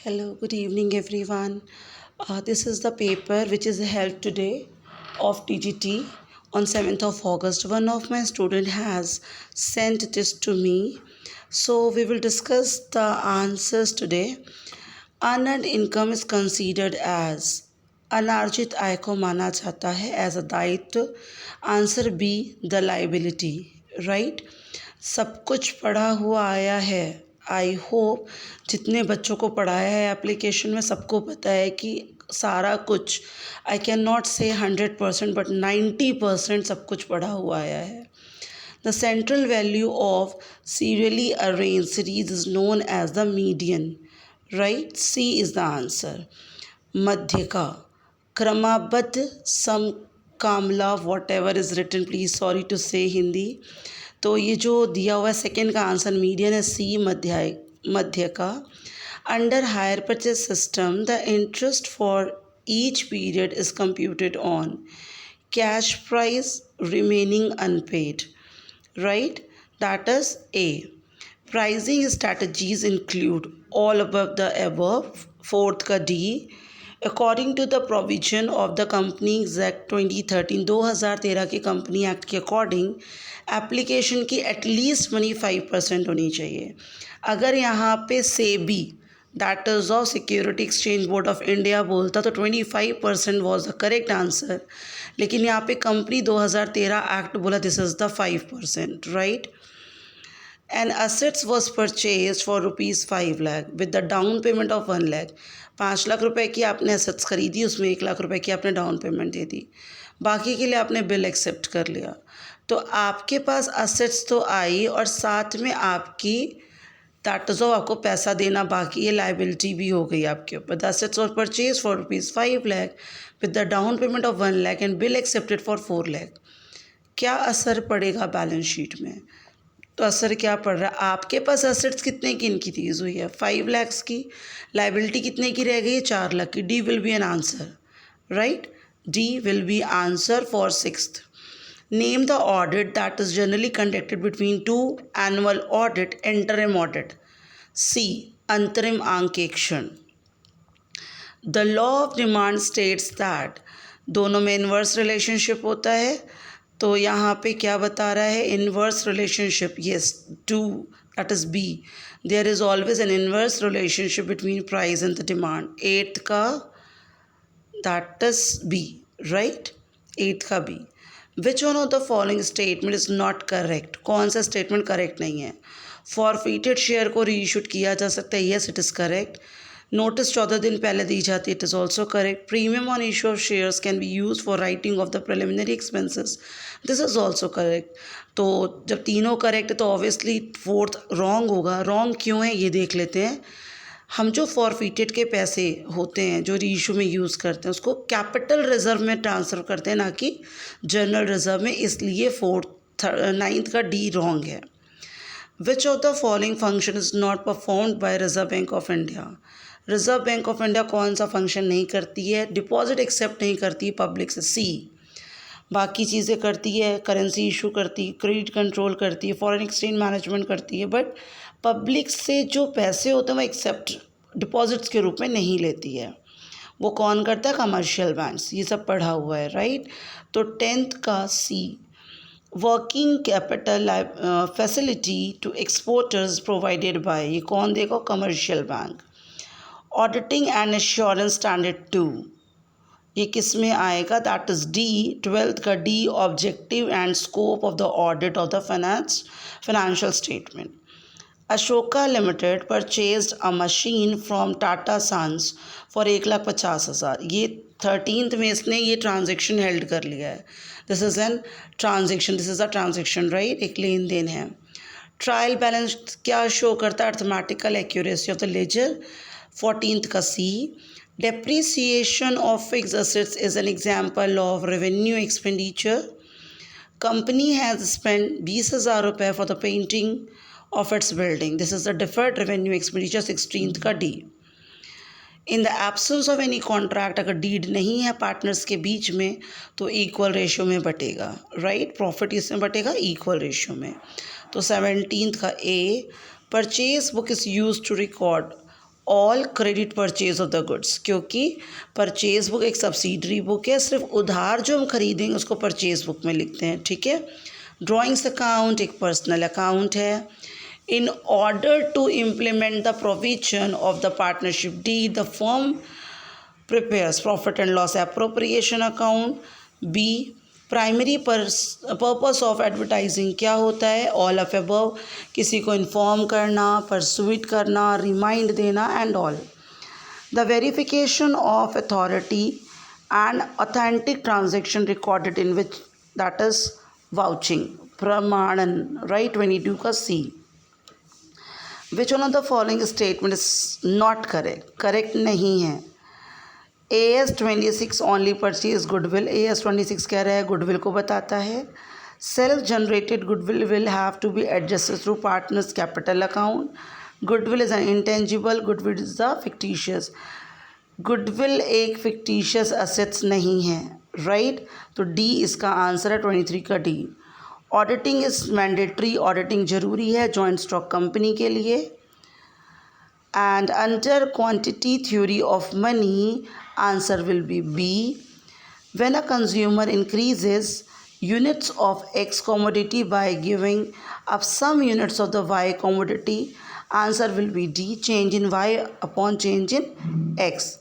Hello, good evening, everyone. This is the paper which is held today of TGT on 7th of August. One of my student has sent this to me. So we will discuss the answers today. Unearned income is considered as अनार्जित आय को माना जाता है as a दायित्व. Answer be the liability. Right. सब कुछ पढ़ा हुआ आया है. आई होप जितने बच्चों को पढ़ाया है एप्लीकेशन में सबको पता है कि सारा कुछ, आई कैन नॉट से 100% बट 90% सब कुछ पढ़ा हुआ आया है. The central value of serially arranged series is known as the median. Right? C is the answer. मध्यका, क्रमबद्ध, समकामला, whatever is written, please sorry to say Hindi. तो ये जो दिया हुआ है सेकेंड का आंसर मीडियन है सी, मध्य का. Under hire purchase system the interest for each period is computed on cash price remaining unpaid. Right? That is A. Pricing strategies include all above the above. Fourth का D. According to the provision of the Companies Act 2013, 2013 के company act के according application की at least money 5% होनी चाहिए. अगर यहाँ पे SEBI that is of security exchange board of India बोलता तो 25% वॉज द करेक्ट आंसर. लेकिन यहाँ पे कंपनी 2013 एक्ट बोला, this is the 5%. Right. And assets was purchase for ₹5 lakh with the down payment of 1 lakh. 5 lakh रुपए की आपने असेट्स खरीदी, उसमें 1 लाख रुपए की आपने डाउन पेमेंट दे दी, बाकी के लिए आपने बिल एक्सेप्ट कर लिया. तो आपके पास असेट्स तो आई और साथ में आपकी दैट इज़ ऑफ आपको पैसा देना बाकी है, लाइबिलिटी भी हो गई आपके ऊपर. The assets was purchase for ₹5 lakh with the down payment of 1 lakh and bill accepted for 4 lakh. क्या असर पड़ेगा बैलेंस शीट में? तो असर क्या पड़ रहा है? आपके पास असेट्स कितने की इनक्रीज हुई है? 5 लाख की. लाइबिलिटी कितने की रह गई है? 4 लाख की. D will be an answer. Right. D will be answer for sixth. Name the audit that is generally conducted between two annual audit, interim audit. C. अंतरिम आंकेक्षण. The law of demand states that दोनों में inverse relationship होता है. तो यहाँ पे क्या बता रहा है? Inverse relationship. Yes, two, that is B. There is always an inverse relationship between price and the demand. Eighth का that is B. Right. Eighth का B. Which one of the following statement is not correct? कौन सा statement correct नहीं है? Forfeited share को reissued किया जा सकता है. Yes, it is correct. Notice 14 दिन पहले दी जाती है. It is also correct. Premium on issue of shares can be use for writing of the preliminary expenses. This is also correct. तो जब तीनों करेक्ट है तो ऑब्वियसली फोर्थ रॉन्ग होगा. रॉन्ग क्यों है ये देख लेते हैं. हम जो फॉरफिटेड के पैसे होते हैं जो रीइशू में यूज़ करते हैं उसको कैपिटल रिजर्व में ट्रांसफ़र करते हैं, ना कि जनरल रिजर्व में. इसलिए नाइन्थ का डी रॉन्ग है. विच of the following function is not performed by reserve bank of India? Reserve bank of India कौन सा फंक्शन नहीं करती है? डिपॉजिट एक्सेप्ट नहीं करती है पब्लिक से. सी. बाकी चीज़ें करती है, करेंसी इशू करती है, क्रेडिट कंट्रोल करती है, फॉरेन एक्सचेंज मैनेजमेंट करती है, बट पब्लिक से जो पैसे होते हैं वो एक्सेप्ट डिपॉजिट्स के रूप में नहीं लेती है. वो कौन करता है? Commercial banks. ये सब पढ़ा हुआ है. राइट. तो 10th का C. Working capital facility to exporters provided by. ये कौन देगा? Commercial bank. Auditing and assurance standard 2. ये किस में आएगा? That is D. 12th का D. Objective and scope of the audit of the financial statement. Ashoka limited purchased a machine from Tata sons for 1,50,000. ये 13th में इसने ये ट्रांजेक्शन हेल्ड कर लिया है. This is an transaction. This is a transaction. Right. एक लेन देन है. ट्रायल बैलेंस क्या शो करता है? Arithmetical accuracy of the ledger. 14th का C. Depreciation of fix assets is an example of revenue expenditure. Company has spend 20,000 रुपये for the painting of its building. This is the deferred revenue expenditure. 16th का D. In the absence of any contract, अगर deed नहीं है partners के बीच में तो equal ratio में बटेगा. Right. Profit इसमें बटेगा इक्वल रेशियो में. तो 17th का A. Purchase book is use to record all credit purchase of the goods, क्योंकि परचेज बुक एक सब्सिडरी बुक है, सिर्फ उधार जो हम खरीदेंगे उसको परचेज बुक में लिखते हैं, ठीक है। ड्राइंग्स अकाउंट एक पर्सनल अकाउंट है। In order to implement the provision of the partnership deed the firm prepares profit and loss appropriation account. B primary purpose of advertising क्या होता है, ऑल ऑफ अबव, किसी को इन्फॉर्म करना, pursuit करना, remind देना and all. The verification of authority and authentic transaction recorded in which, that is vouching, प्रमाणन, right, 22 का C. Which one of the following statement is not correct, correct नहीं है। AS26 only purchase goodwill, AS26 कह रहा है goodwill को बताता है। Self generated goodwill will have to be adjusted through partners capital account. Goodwill is an intangible, goodwill is the fictitious. Goodwill एक fictitious assets नहीं है, राइट, तो डी इसका आंसर है, 23 का D. Auditing is mandatory, auditing जरूरी है joint stock company के लिए। And under quantity theory of money, answer will be B. When a consumer increases units of X commodity by giving up some units of the Y commodity, answer will be D. Change in Y upon change in X.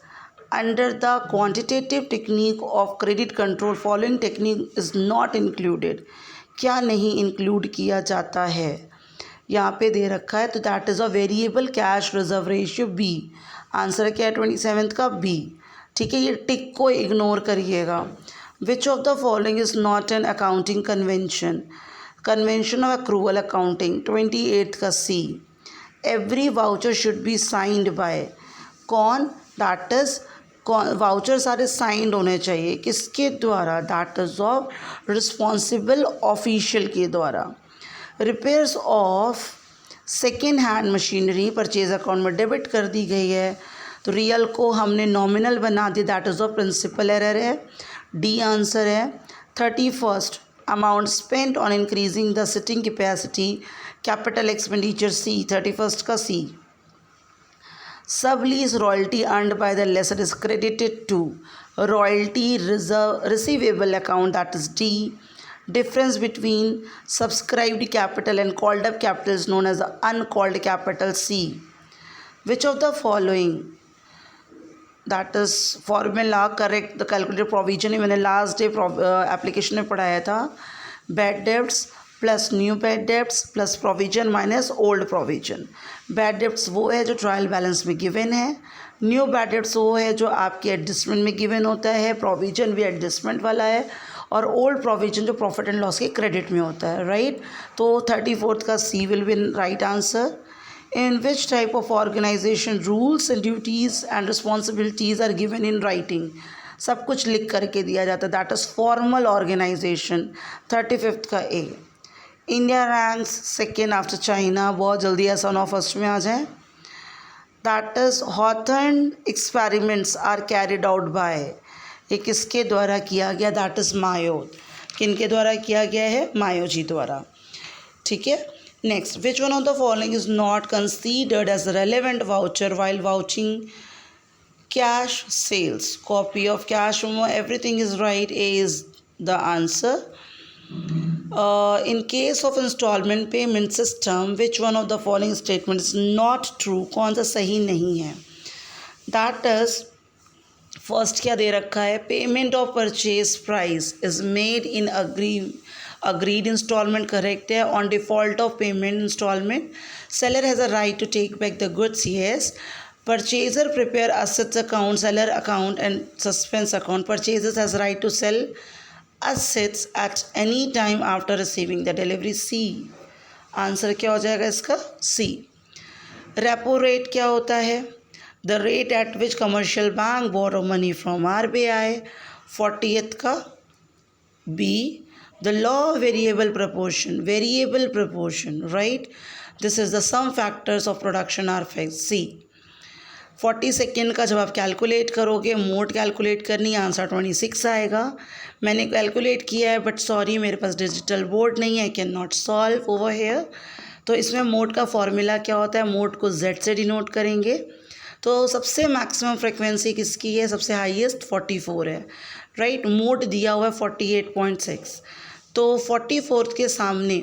Under the quantitative technique of credit control, following technique is not included. क्या नहीं include किया जाता है, यहाँ पे दे रखा है, तो that is a variable cash reserve ratio B. Answer क्या है 27 का बी, ठीक है। ये टिक को इग्नोर करिएगा। Which of the following is not an accounting convention, convention of accrual accounting, 28 का C. Every voucher should be signed by, कौन, दैट इज वाउचर सारे साइंड होने चाहिए, किसके द्वारा, that is of responsible official के द्वारा। Repairs of second hand machinery purchase account में डेबिट कर दी गई है, तो रियल को हमने नॉमिनल बना दिया, that is of principle error है, डी आंसर है। 31 amount spent on increasing the seating capacity, capital expenditure C, 31 का C. Sublease royalty earned by the lessor is credited to royalty reserve receivable account, that is D. Difference between subscribed capital and called up capital is known as the uncalled capital, C. Which of the following, that is formula correct, the calculated provision ही मैंने last day application में पढ़ाया था। Bad debts plus new bad debts plus provision minus old provision. Bad debts वो है जो trial balance में given है, new bad debts वो है जो आपके एडजस्टमेंट में गिवन होता है, प्रोविजन भी एडजस्टमेंट वाला है, और ओल्ड प्रोविजन जो प्रॉफिट एंड लॉस के क्रेडिट में होता है, राइट। तो 34 का C will be right answer. In which type of organization rules and duties and responsibilities are given in writing, सब कुछ लिख करके दिया जाता है, दैट इज़ फॉर्मल ऑर्गेनाइजेशन, 35 का A. India ranks second after China, बहुत जल्दी आसान और फर्स्ट में आ जाए, that is Hawthorne experiments are carried out by, ये किसके द्वारा किया गया, दैट इज़ मायो, किनके द्वारा किया गया है, मायो जी द्वारा, ठीक है। Next, which one of the following is not considered as relevant voucher while vouching cash sales, copy of cash memo, everything is right, A is the answer. In case of installment payment system, which one of the following statement is not true, कौन सा सही नहीं है, that is first क्या दे रखा है, payment of purchase price is made in agreed instalment, correct है। On default of payment instalment, seller has a right to take back the goods, yes. Purchaser prepare assets account, seller account and suspense account. Purchaser has right to sell assets at any time after receiving the delivery, C. Answer क्या हो जाएगा इसका, C. Repo rate क्या होता है, the rate at which commercial bank borrow money from RBI, 40th का B. The law variable proportion, right, this is the some factors of production are fixed, C. 42nd का जब आप calculate करोगे, mode calculate करनी, answer 26 आएगा। मैंने calculate किया है बट सॉरी मेरे पास डिजिटल बोर्ड नहीं है, can not solve over here. तो इसमें मोड का फॉर्मूला क्या होता है, मोड को Z से डिनोट करेंगे, तो सबसे मैक्सिमम फ्रिक्वेंसी किसकी है, सबसे हाईएस्ट 44 है, राइट। मोड दिया हुआ है 48.6, तो 44 के सामने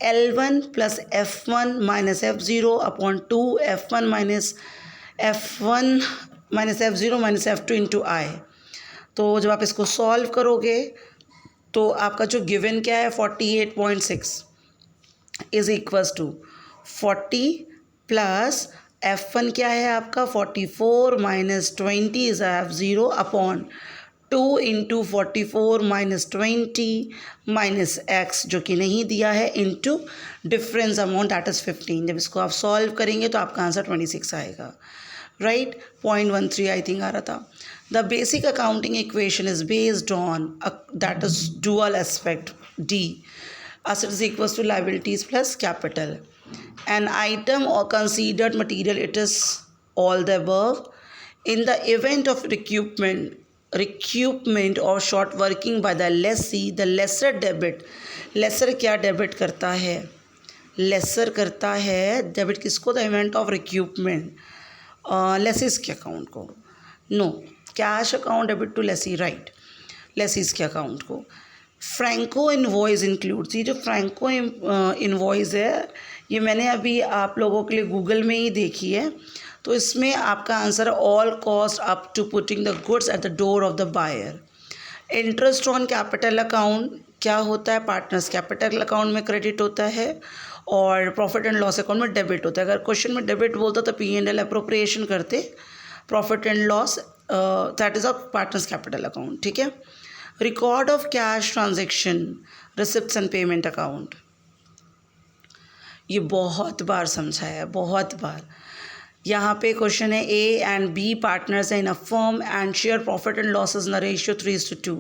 L1 plus F1 minus F0 upon 2 F1 minus F1 minus F0 minus F2 into I. तो जब आप इसको सॉल्व करोगे तो आपका जो गिवन क्या है 48.6 is equals to 40 plus F1 क्या है आपका 44 minus 20 is F0 upon 2 into 44 minus 20 minus x जो कि नहीं दिया है into difference amount that is 15। जब इसको आप सॉल्व करेंगे तो आपका आंसर 26 आएगा, राइट। 0.13 आई थिंक आ रहा था। The basic accounting equation is based on that is dual aspect D, assets equals to liabilities plus capital. An item or considered material, it is all the above. In the event of recoupment or short working by the lessee, the lesser debit, lesser क्या debit करता है, lessor करता है debit किसको, the event of recoupment lessee's के account को, no cash account debit to lessee, right, lessee's के account को। फ्रैंको इनवॉइस इंक्लूड्स, ये जो फ्रैंको इनवॉइस है ये मैंने अभी आप लोगों के लिए गूगल में ही देखी है, तो इसमें आपका answer all cost up to putting the goods at the door of the buyer. Interest on capital account क्या होता है, पार्टनर्स कैपिटल अकाउंट में क्रेडिट होता है और प्रॉफिट एंड लॉस अकाउंट में डेबिट होता है। अगर क्वेश्चन में डेबिट बोलता तो P&L अप्रोप्रिएशन करते, profit and loss that is a partners capital account, ठीक है। Record of cash transaction, receipts and payment account, ये बहुत बार समझा है, बहुत बार। यहाँ पे क्वेश्चन है A and B partners in a firm and share profit and losses in ratio 3:2।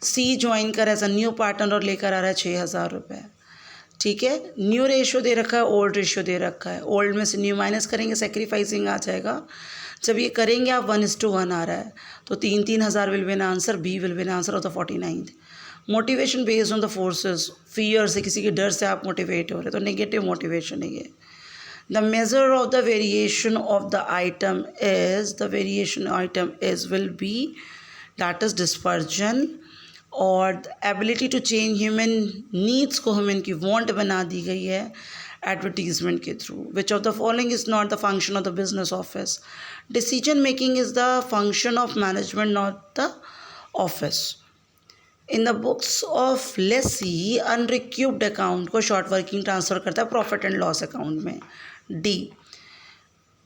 C join कर एज अ न्यू पार्टनर और लेकर आ रहा है 6,000 रुपये, ठीक है। न्यू रेशियो दे रखा है, ओल्ड रेशियो दे रखा है, ओल्ड में से न्यू माइनस करेंगे सेक्रीफाइसिंग आ जाएगा। जब ये करेंगे आप 1:1 आ रहा है तो 3,000 will win answer, B will win answer of the 49th। Motivation based on the forces, fear से, किसी के डर से आप मोटिवेट हो रहे तो नेगेटिव मोटिवेशन है ये। The measure of the variation of the item is, the variation item is will be that is dispersion, और ability to change human needs को ह्यूमन की वांट बना दी गई है एडवर्टीजमेंट के थ्रू। Which of the following is not the function of the business office, decision making is the function of management not the office. In the books of lessee unrecouped account को short working transfer करता है profit and loss account में, D।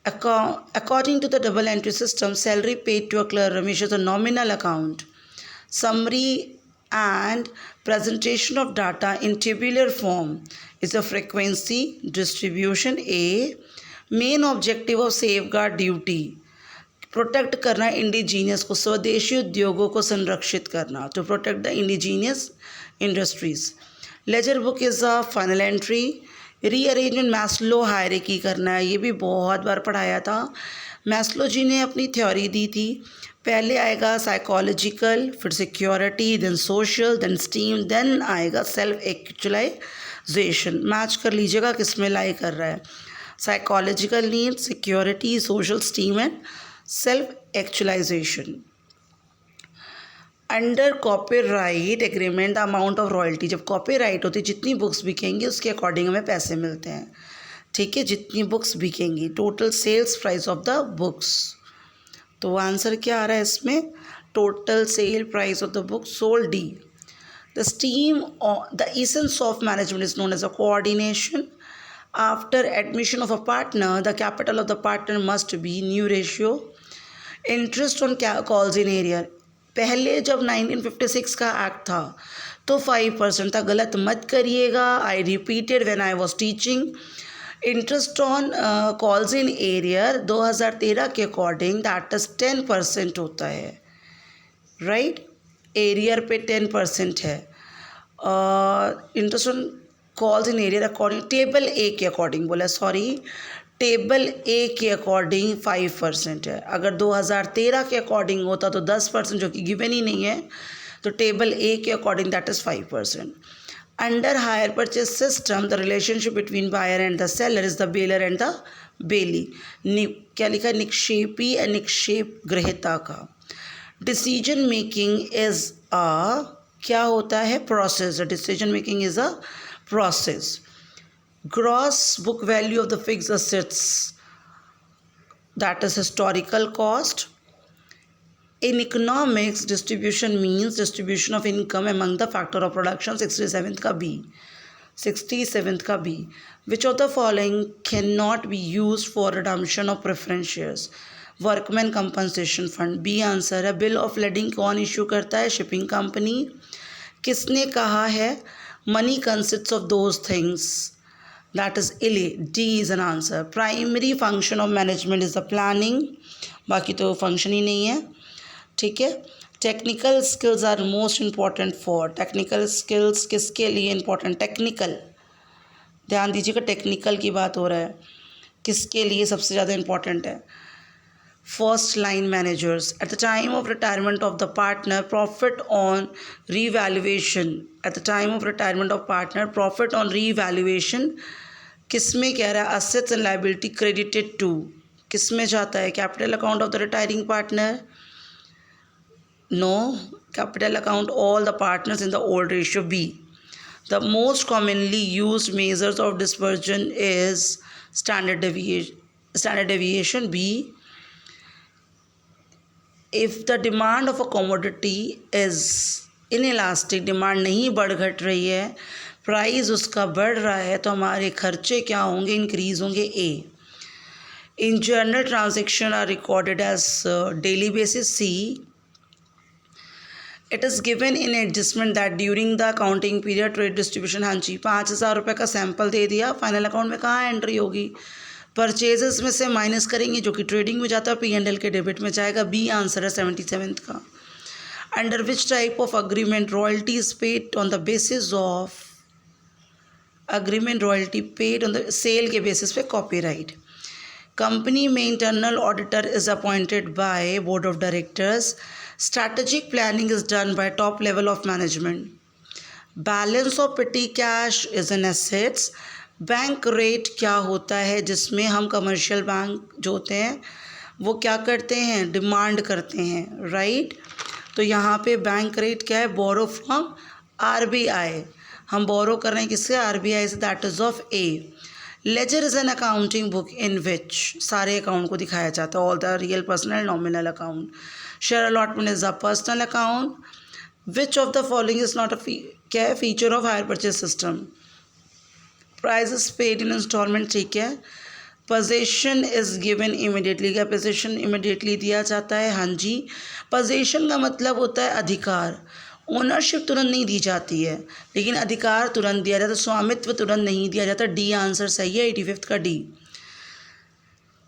According to the double entry system, salary paid to a clerk Ramesh is a nominal account. Summary and presentation of data in tabular form is a frequency distribution A. Main objective of safeguard duty, protect करना indigenous को, स्वदेशी उद्योगों को संरक्षित करना, to protect the indigenous industries. Ledger book is a final entry. Rearrangement Maslow hierarchy करना है, ये भी बहुत बार पढ़ाया था। मैस्लो जी ने अपनी थ्योरी दी थी, पहले आएगा साइकोलॉजिकल, फिर security, then social, then esteem, then आएगा सेल्फ एक्चुअलाइजेशन। मैच कर लीजिएगा किस में लाई कर रहा है, psychological need, security, social, esteem and self actualization. Under copyright agreement the amount of royalty, जब कॉपीराइट होती है जितनी बुक्स बिकेंगी उसके अकॉर्डिंग हमें पैसे मिलते हैं, ठीक है, जितनी बुक्स बिकेंगी, total sales price of the books. तो आंसर क्या आ रहा है इसमें, total sale price of the book sold, D। The steam the essence of management is known as a coordination. After admission of a partner, the capital of the partner must be new ratio. Interest on calls in area, पहले जब 1956 का act था तो 5% था, गलत मत करिएगा, I repeated when I was teaching. Interest on calls in arrear 2013 के अकॉर्डिंग दैट इज 10% होता है, राइट, एरियर पे 10% है। Interest on calls in arrear according table A के अकॉर्डिंग बोला, सॉरी, टेबल ए के अकॉर्डिंग 5% है। अगर 2013 के अकॉर्डिंग होता तो 10%, जो कि गिवन ही नहीं है, तो टेबल ए के according that is 5%। Under hire purchase system the relationship between buyer and the seller is the bailor and the bailee. क्या लिखा है? निक्षेपी या निक्षेप ग्रहिता का। डिसीजन मेकिंग इज अ, क्या होता है? Process. Decision making is a process. Gross book value of the fixed assets, that is historical cost. In economics, distribution means distribution of income among the factor of production. 67th का B. 67th का B. Which of the following cannot be used for redemption of preference shares? Workman compensation fund. B answer है। Bill of lading कौन issue करता है? Shipping company. किसने कहा है? Money consists of those things, that is इले। D is an answer. Primary function of management is the planning, बाकी तो फंक्शन ही नहीं है, ठीक है। Technical skills are most important for, technical skills किसके लिए इम्पॉर्टेंट? टेक्निकल, ध्यान दीजिएगा, टेक्निकल की बात हो रहा है, किसके लिए सबसे ज़्यादा इम्पॉर्टेंट है? First line managers. At the time of retirement of the partner, profit on revaluation. At the time of retirement of partner, profit on revaluation किस में कह रहा है? Assets and liability credited to, किस में जाता है? Capital account of the retiring partner? No, capital account all the partners in the old ratio. B. The most commonly used measures of dispersion is standard deviation. B. If the demand of a commodity is inelastic, demand नहीं बढ़ घट रही है, price उसका बढ़ रहा है, तो हमारे खर्चे क्या होंगे? इंक्रीज होंगे। A. In journal transaction are recorded as daily basis. C. It is given in adjustment that during the accounting period trade distribution. हाँ जी, 5,000 रुपये का सैंपल दे दिया, फाइनल अकाउंट में कहाँ एंट्री होगी? परचेजेस में से माइनस करेंगे, जो कि ट्रेडिंग में जाता है, P&L के डेबिट में जाएगा। बी आंसर है 77th का। Under which type of agreement royalty is paid on the basis of, agreement royalty paid on the sale के बेसिस पे कॉपीराइट। कंपनी में internal auditor is appointed by board of directors. Strategic planning is done by top level of management. Balance of petty cash is an assets. Bank rate क्या होता है? जिसमें हम commercial bank जो होते हैं वो क्या करते हैं? डिमांड करते हैं, राइट। तो यहाँ पे बैंक रेट क्या है? बोरो फ्रॉम RBI, हम बोरो कर रहे हैं किससे? RBI से, that is of A. Ledger is an accounting book in which, सारे अकाउंट को दिखाया जाता है, all the real personal nominal account. Share allotment is a personal account. Which of the following is not a क्या है? Feature of hire purchase system. Price is paid in instalment, ठीक है। Possession is given immediately, क्या possession immediately दिया जाता है? हाँ जी। Possession का मतलब होता है अधिकार, ओनरशिप तुरंत नहीं दी जाती है, लेकिन अधिकार तुरंत दिया जाता है, स्वामित्व तुरंत नहीं दिया जाता। डी आंसर सही है, 85th का डी।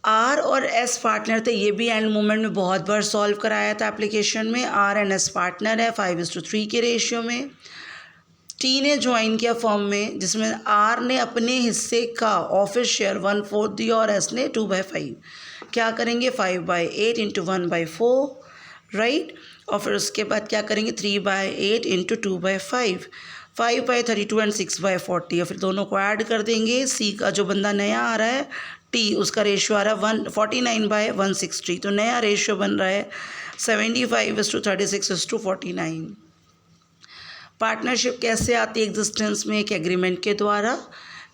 आर और एस पार्टनर थे, ये भी एंड मोमेंट में बहुत बार सॉल्व कराया था एप्लीकेशन में। आर एंड एस पार्टनर है 5:3 के रेशियो में। टी ने ज्वाइन किया फॉर्म में, जिसमें आर ने अपने हिस्से का ऑफिस शेयर 1/4 दिया और एस ने 2/5। क्या करेंगे? 5/8 इंटू 1/4, राइट। और फिर उसके बाद क्या करेंगे? 3/8 इंटू 2/5, 5/32 एंड 6/40। और फिर दोनों को ऐड कर देंगे। सी का जो बंदा नया आ रहा है, टी, उसका रेशियो आ रहा है 149/160, तो नया रेशियो बन रहा है 75:36:49। पार्टनरशिप कैसे आती है एग्जिस्टेंस में? एक एग्रीमेंट के द्वारा।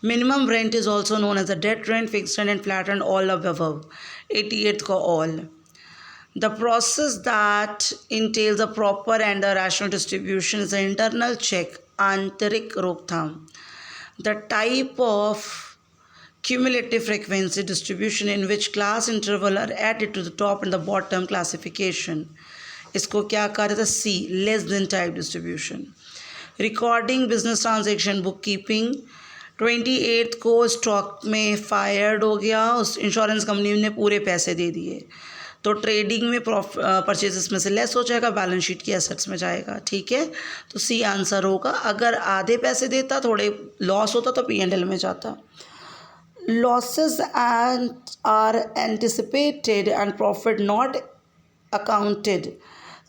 Minimum rent is also known as a dead rent, fix rent and flat rent, all of above. 88th का all. The process that entails a proper and a rational distribution is a internal check, आंतरिक रोकथाम। The type of cumulative frequency distribution in which class interval are added to the top and the bottom classification, इसको क्या कहा जाता है? C, less than type distribution. Recording business transaction, bookkeeping. 28th को stock में fired हो गया, उस इंश्योरेंस कंपनी ने पूरे पैसे दे दिए, तो ट्रेडिंग में परचेजेस में से लेस हो जाएगा, बैलेंस शीट की एसेट्स में जाएगा, ठीक है। तो सी आंसर होगा। अगर आधे पैसे देता, थोड़े लॉस होता, तो P&L में जाता। Losses and are anticipated and profit not accounted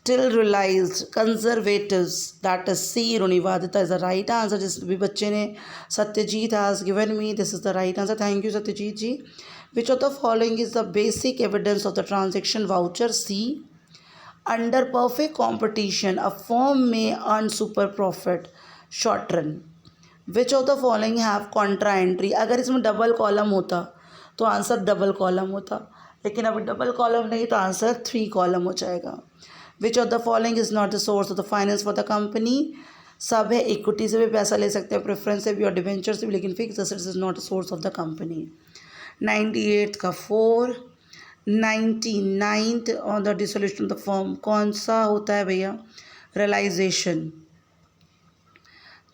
till realized, conservatives, that is C, Runivadita is the right answer। जिस भी बच्चे ने, Satyajit has given me, this is the right answer, thank you Satyajit ji. Which of the following is the basic evidence of the transaction voucher? C. Under perfect competition, a firm may earn super profit short run. Which of the following have contra entry? अगर इसमें double column होता तो answer double column होता, लेकिन अभी double column नहीं तो answer 3 column हो जाएगा. Which of the following is not the source of the finance for the company? सब है, इक्विटी से भी पैसा ले सकते हैं, प्रेफरेंस से भी और डिवेंचर से भी, लेकिन fix assets is not a source of the company. 98 का 4. 99 on the dissolution of the firm कौन सा होता है भैया? रियलाइजेशन.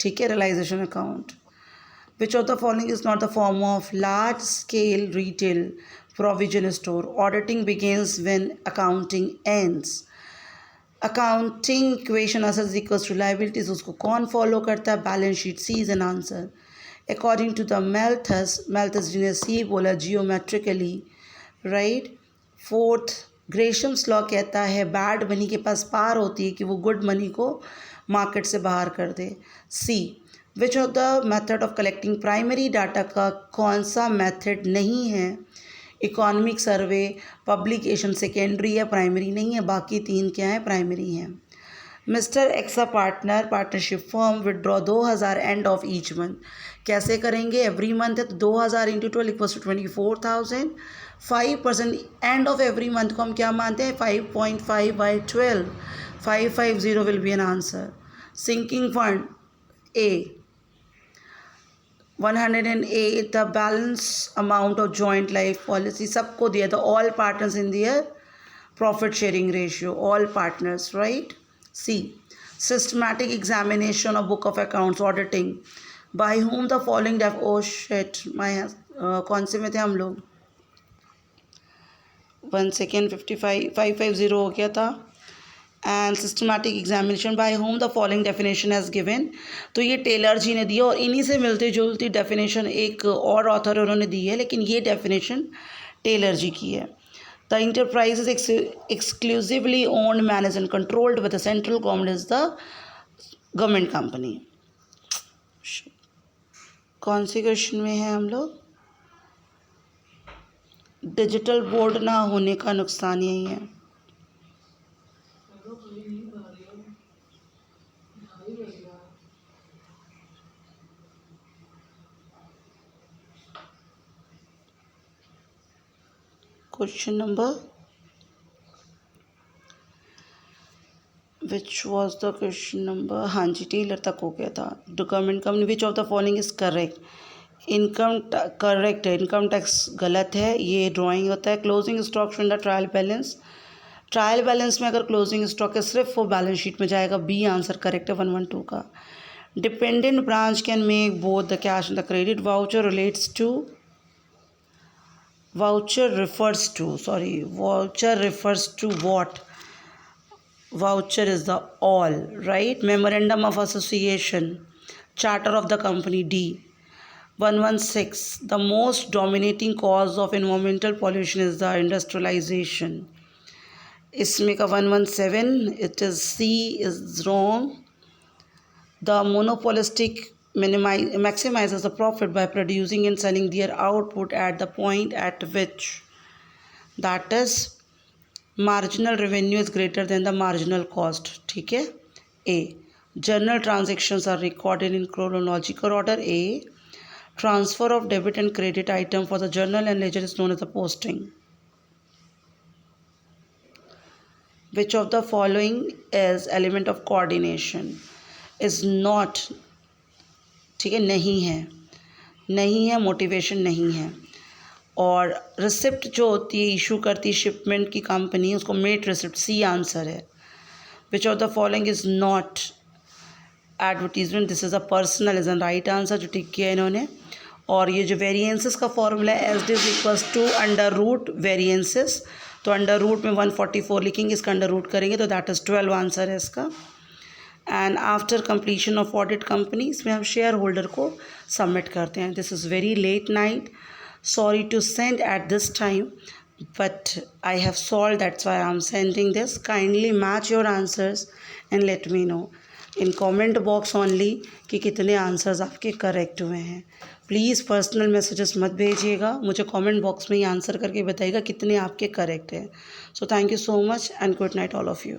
ठीक है, realisation account. Which of the following is not the form of large scale retail provision store? Auditing begins when accounting ends. Accounting equation assets equals to liabilities उसको कौन follow करता है? Balance sheet. C is an answer. According to the मेल्थस जिन्हें सी बोला geometrically, right. 4th ग्रेशम्स law कहता है bad money के पास पार होती है कि वो गुड मनी को मार्केट से बाहर कर दे. C. Which of the method of collecting primary data का कौन सा मेथड नहीं है? इकोनॉमिक सर्वे, पब्लिकेशन सेकेंडरी या प्राइमरी नहीं है, बाकी 3 क्या है? प्राइमरी हैं. Mister X a partner partnership firm withdraw 2000 end of each month. कैसे करेंगे? एवरी मंथ है तो 2000 into 12 equals to 24,000. 5% end of every month को हम क्या मानते हैं? 5.5/12. 550 will be an answer. Sinking fund A. 108 the balance amount of joint life policy सबको दिया था, all partners in their profit sharing ratio, all partners, right. C. Systematic examination of book of accounts auditing by whom the following oh shit my कौन से में थे हम लोग? 1 second. 550 हो गया था. And systematic examination by whom the following definition has given. तो ये टेलर जी ने दिया और इन्हीं से मिलती जुलती डेफिनेशन एक और ऑथर उन्होंने दी है, लेकिन ये डेफिनेशन टेलर जी की है. The enterprise is exclusively owned manage and controlled with the central government is the government company. कौन सी क्वेश्चन में है हम लोग? डिजिटल बोर्ड ना होने का नुकसान यही है. Question number which was the question number? हाँ जी, टेलर तक हो गया था. Government company. Which of the following is correct? Income correct है, इनकम टैक्स गलत है, ये ड्राइंग होता है. Closing stock in the trial balance. Trial balance में अगर क्लोजिंग स्टॉक है सिर्फ वो बैलेंस शीट में जाएगा. बी आंसर करेक्ट है 112 का. Dependent branch can make both the cash and the credit. Voucher relates to voucher refers to what? Voucher is the all, right. Memorandum of association, charter of the company. D. 116 the most dominating cause of environmental pollution is the industrialization. इसमें का 117 it is C is wrong. The monopolistic maximizes the profit by producing and selling their output at the point at which, that is, marginal revenue is greater than the marginal cost. ठीक है. A. Journal transactions are recorded in chronological order. A. Transfer of debit and credit item for the journal and ledger is known as the posting. Which of the following is element of coordination? Is not. ठीक है, नहीं है, motivation नहीं है. और receipt जो होती है इशू करती है शिपमेंट की कंपनी, उसको मेट रिसिप्ट. सी आंसर है. विच of the following is not advertisement? This is a personal is an right answer जो टिक किया इन्होंने. और ये जो वेरिएंसेस का फॉर्मूला है S D is equals to under root variances. तो अंडर रूट में 144 लिखेंगे, इसका अंडर रूट करेंगे तो दैट इज़ 12 आंसर है इसका. And after completion of audit company इसमें हम शेयर होल्डर को सबमिट करते हैं. This is very late night, sorry to send at this time, but I have solve, that's why I am sending this. Kindly match your answers and let me know. In comment box only कि कितने answers आपके correct हुए हैं। Please personal messages मत भेजिएगा, मुझे comment box में ही answer करके बताइएगा कितने आपके करेक्ट हैं। So thank you so much and good night all of you.